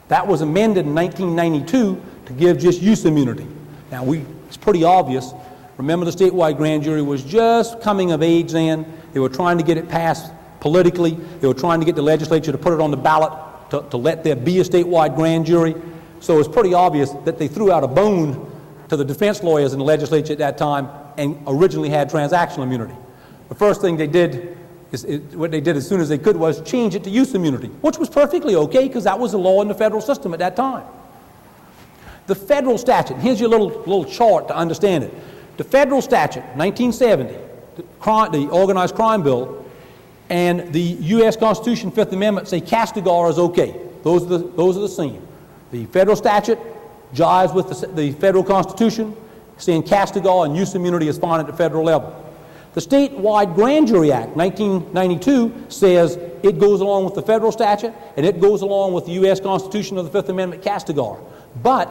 That was amended in 1992 to give just use immunity. Now, it's pretty obvious. Remember, the statewide grand jury was just coming of age then. They were trying to get it passed politically. They were trying to get the legislature to put it on the ballot to let there be a statewide grand jury. So it's pretty obvious that they threw out a bone to the defense lawyers in the legislature at that time and originally had transactional immunity. The first thing they did, what they did as soon as they could, was change it to use immunity, which was perfectly okay because that was the law in the federal system at that time. The federal statute, here's your little chart to understand it. The federal statute, 1970, the Organized Crime Bill, and the U.S. Constitution, Fifth Amendment say Castigar is okay. Those are the same. The federal statute jives with the federal Constitution, saying Castigar and use immunity is fine at the federal level. The statewide grand jury act, 1992, says it goes along with the federal statute and it goes along with the U.S. Constitution of the Fifth Amendment, Castigar. But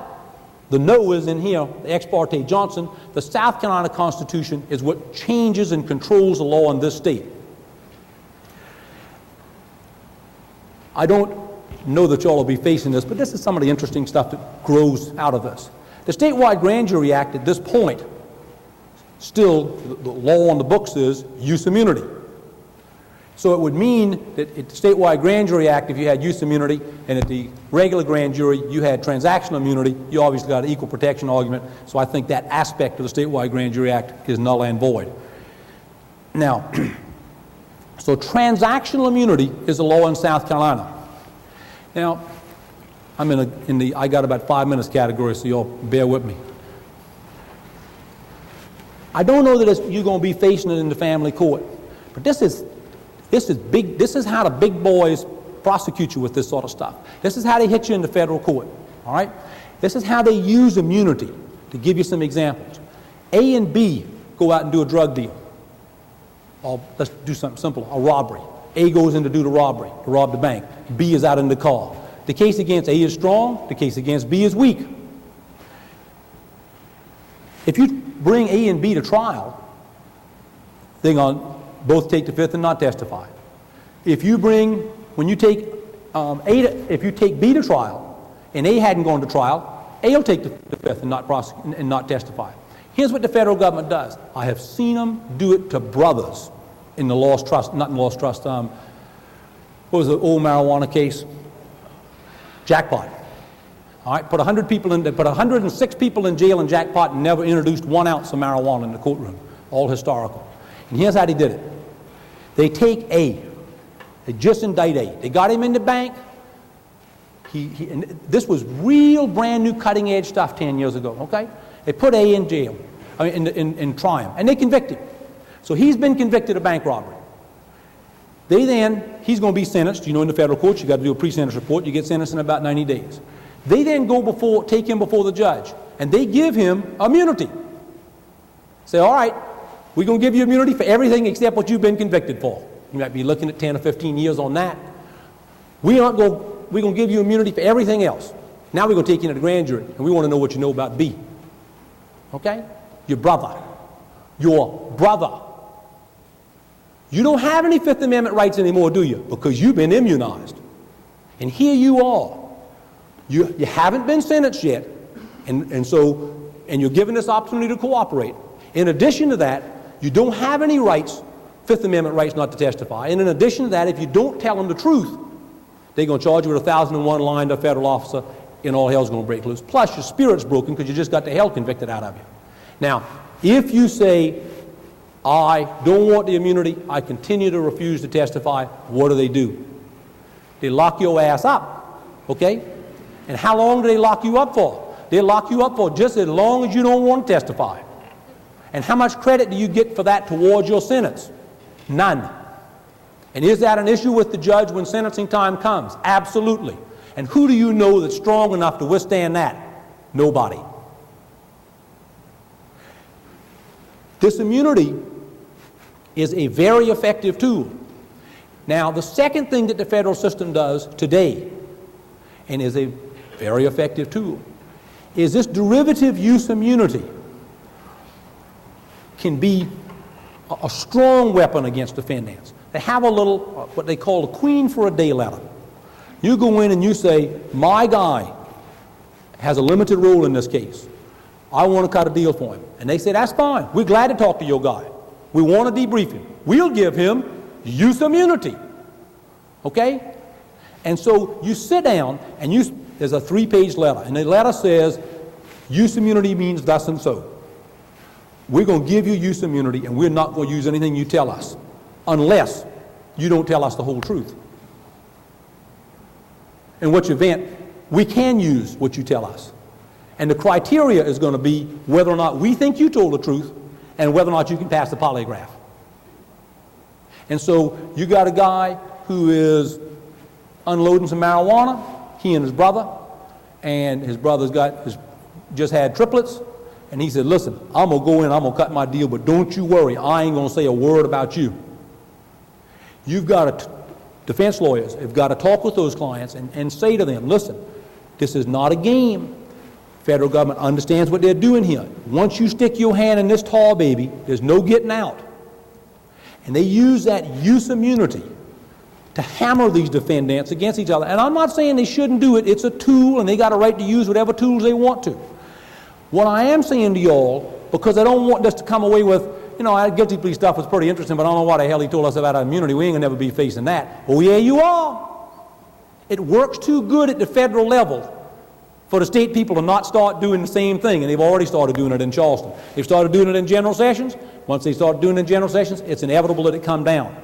the no is in here, the ex parte Johnson. The South Carolina Constitution is what changes and controls the law in this state. I don't know that y'all will be facing this, but this is some of the interesting stuff that grows out of this. The statewide grand jury act at this point, still the law on the books is use immunity. So it would mean that at the statewide grand jury act, if you had use immunity, and at the regular grand jury you had transactional immunity, you obviously got an equal protection argument. So I think that aspect of the statewide grand jury act is null and void. Now, so transactional immunity is the law in South Carolina. Now, I'm in the I got about 5 minutes category, so y'all bear with me. I don't know that you're going to be facing it in the family court, but this is big. This is how the big boys prosecute you with this sort of stuff. This is how they hit you in the federal court. All right. This is how they use immunity. To give you some examples, A and B go out and do a drug deal. Or let's do something simple: a robbery. A goes in to do the robbery, to rob the bank. B is out in the car. The case against A is strong. The case against B is weak. If you bring A and B to trial, they're going to both take the Fifth and not testify. If you bring, when you take if you take B to trial, and A hadn't gone to trial, A will take the Fifth and not testify. Here's what the federal government does. I have seen them do it to brothers in the lost trust, not in lost trust, what was the old marijuana case? Jackpot. All right, put 106 people in jail in Jackpot and never introduced 1 ounce of marijuana in the courtroom. All historical. And here's how they did it. They take A. They just indict A. They got him in the bank. And this was real brand new cutting edge stuff 10 years ago, okay? They put A in jail, in trial, and they convict him. So he's been convicted of bank robbery. He's going to be sentenced. You know, in the federal courts, you got to do a pre-sentence report. You get sentenced in about 90 days. They then take him before the judge, and they give him immunity. Say, all right, we're going to give you immunity for everything except what you've been convicted for. You might be looking at 10 or 15 years on that. We're going to give you immunity for everything else. Now we're going to take you to the grand jury, and we want to know what you know about B. Okay? Your brother. Your brother. You don't have any Fifth Amendment rights anymore, do you? Because you've been immunized. And here you are. You haven't been sentenced yet, and you're given this opportunity to cooperate. In addition to that, you don't have any rights, Fifth Amendment rights not to testify. And in addition to that, if you don't tell them the truth, they're going to charge you with 1,001 lying to a federal officer, and all hell's going to break loose. Plus, your spirit's broken because you just got the hell convicted out of you. Now, if you say, I don't want the immunity, I continue to refuse to testify, what do? They lock your ass up, okay? And how long do they lock you up for? They lock you up for just as long as you don't want to testify. And how much credit do you get for that towards your sentence? None. And is that an issue with the judge when sentencing time comes? Absolutely. And who do you know that's strong enough to withstand that? Nobody. This immunity is a very effective tool. Now, the second thing that the federal system does today, and is a very effective tool, is this derivative use immunity can be a strong weapon against defendants. They have a little, what they call a queen for a day letter. You go in and you say, my guy has a limited role in this case. I want to cut a deal for him. And they say, that's fine. We're glad to talk to your guy. We want to debrief him. We'll give him use immunity. Okay? And so you sit down and there's a 3-page letter. And the letter says, use immunity means thus and so. We're going to give you use immunity, and we're not going to use anything you tell us unless you don't tell us the whole truth. In which event, we can use what you tell us. And the criteria is going to be whether or not we think you told the truth and whether or not you can pass the polygraph. And so you got a guy who is unloading some marijuana, he and his brother, and his brother's just had triplets, and he said, listen, I'm going to go in, I'm going to cut my deal, but don't you worry, I ain't going to say a word about you. You've got to, defense lawyers have got to talk with those clients and say to them, listen, this is not a game. Federal government understands what they're doing here. Once you stick your hand in this tar baby, there's no getting out. And they use that use immunity to hammer these defendants against each other. And I'm not saying they shouldn't do it. It's a tool, and they got a right to use whatever tools they want to. What I am saying to y'all, because I don't want this to come away with, our guilty plea stuff was pretty interesting, but I don't know why the hell he told us about our immunity. We ain't gonna never be facing that. Well, yeah, you are. It works too good at the federal level for the state people to not start doing the same thing, and they've already started doing it in Charleston. They've started doing it in general sessions. Once they start doing it in general sessions, it's inevitable that it come down.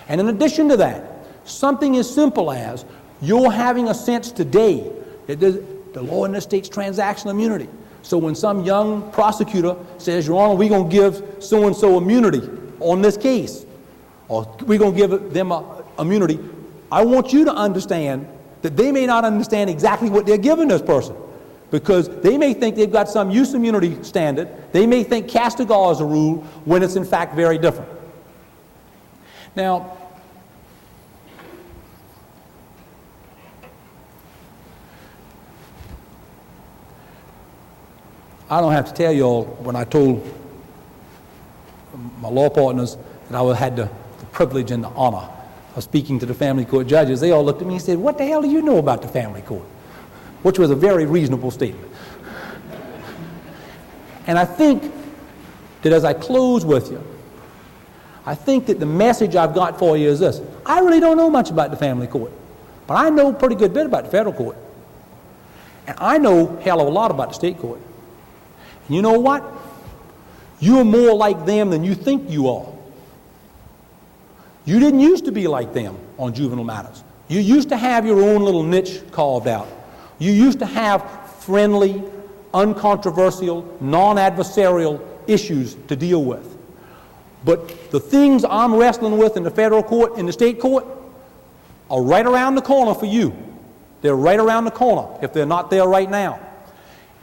And in addition to that, something as simple as you're having a sense today that the law in this state's transactional immunity. So when some young prosecutor says, Your Honor, we're going to give so-and-so immunity on this case, or we're going to give them immunity, I want you to understand that they may not understand exactly what they're giving this person, because they may think they've got some use immunity standard. They may think castigar is a rule when it's in fact very different. Now, I don't have to tell you all when I told my law partners that I had the privilege and the honor of speaking to the family court judges, they all looked at me and said, "What the hell do you know about the family court?" Which was a very reasonable statement. And I think that as I close with you, I think that the message I've got for you is this. I really don't know much about the family court, but I know a pretty good bit about the federal court. And I know a hell of a lot about the state court. And you know what? You're more like them than you think you are. You didn't used to be like them on juvenile matters. You used to have your own little niche carved out. You used to have friendly, uncontroversial, non-adversarial issues to deal with. But the things I'm wrestling with in the federal court, in the state court, are right around the corner for you. They're right around the corner if they're not there right now.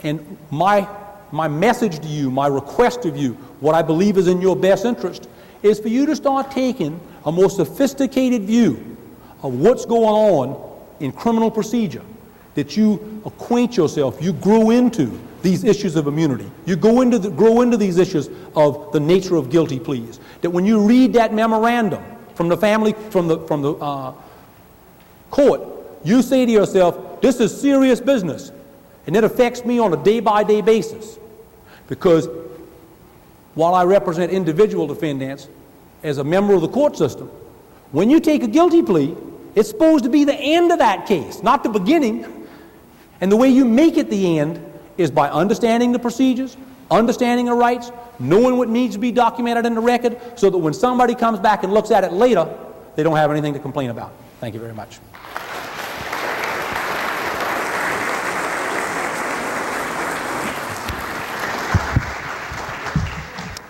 And my message to you, my request of you, what I believe is in your best interest, is for you to start taking a more sophisticated view of what's going on in criminal procedure, that you acquaint yourself, you grow into these issues of immunity. You grow into these issues of the nature of guilty pleas. That when you read that memorandum from the court, you say to yourself, this is serious business, and it affects me on a day-by-day basis. Because while I represent individual defendants as a member of the court system, when you take a guilty plea, it's supposed to be the end of that case, not the beginning. And the way you make it the end is by understanding the procedures, understanding the rights, knowing what needs to be documented in the record, so that when somebody comes back and looks at it later, they don't have anything to complain about. Thank you very much.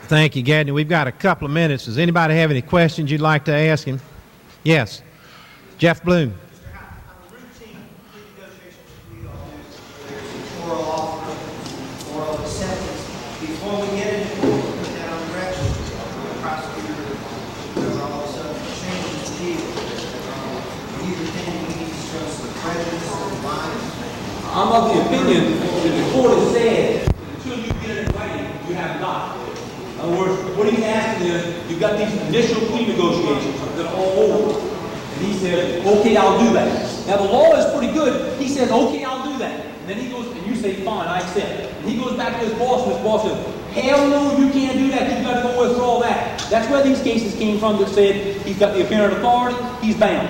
Thank you, Gedney. We've got a couple of minutes. Does anybody have any questions you'd like to ask him? Yes. Jeff Bloom. Before we get into court, we put that on the record. The prosecutor does all of a sudden change the deal. Do you think we need to show some prejudice or bias? I'm of the opinion that the court has said, until you get it in writing, you have not. In other words, what he's asking is, you've got these initial plea negotiations that are all over. And he says, okay, I'll do that. Now the law is pretty good. He says, okay, I'll do that. And then he goes, and you say, fine, I accept. And he goes back to his boss, and his boss says, hell no, you can't do that. You've got to go withdraw that. That's where these cases came from that said he's got the apparent authority, he's bound.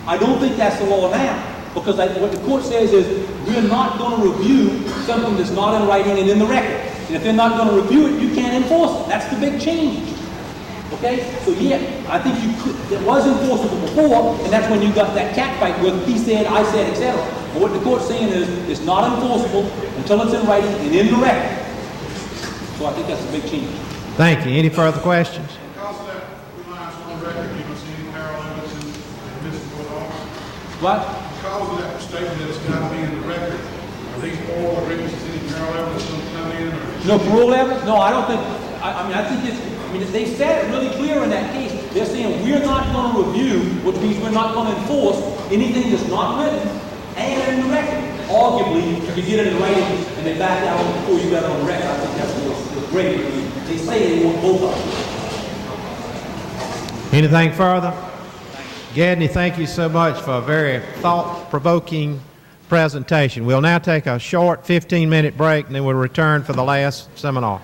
I don't think that's the law now, because what the court says is we're not going to review something that's not in writing and in the record. And if they're not going to review it, you can't enforce it. That's the big change. Okay? So yeah, I think you could, it was enforceable before, and that's when you got that cat fight with he said, I said, etc. But what the court's saying is it's not enforceable until it's in writing and in the record. So I think that's a big change. Thank you. Any further questions? Because of that reliance on the record, you don't see any parallels in admissible laws. What? Because of that statement that it's got to be in the record, are these oral agreements, any parallels that's going to come in? Or No parole evidence? No, I don't think. I think it's. I mean, they said it really clear in that case. They're saying we're not going to review, which means we're not going to enforce anything that's not written and in the record. Arguably, you could get it in writing and they back out before you got it on the record. I think that's great. They say they want both of them. Anything further? Gedney, thank you so much for a very thought-provoking presentation. We'll now take a short 15-minute break, and then we'll return for the last seminar.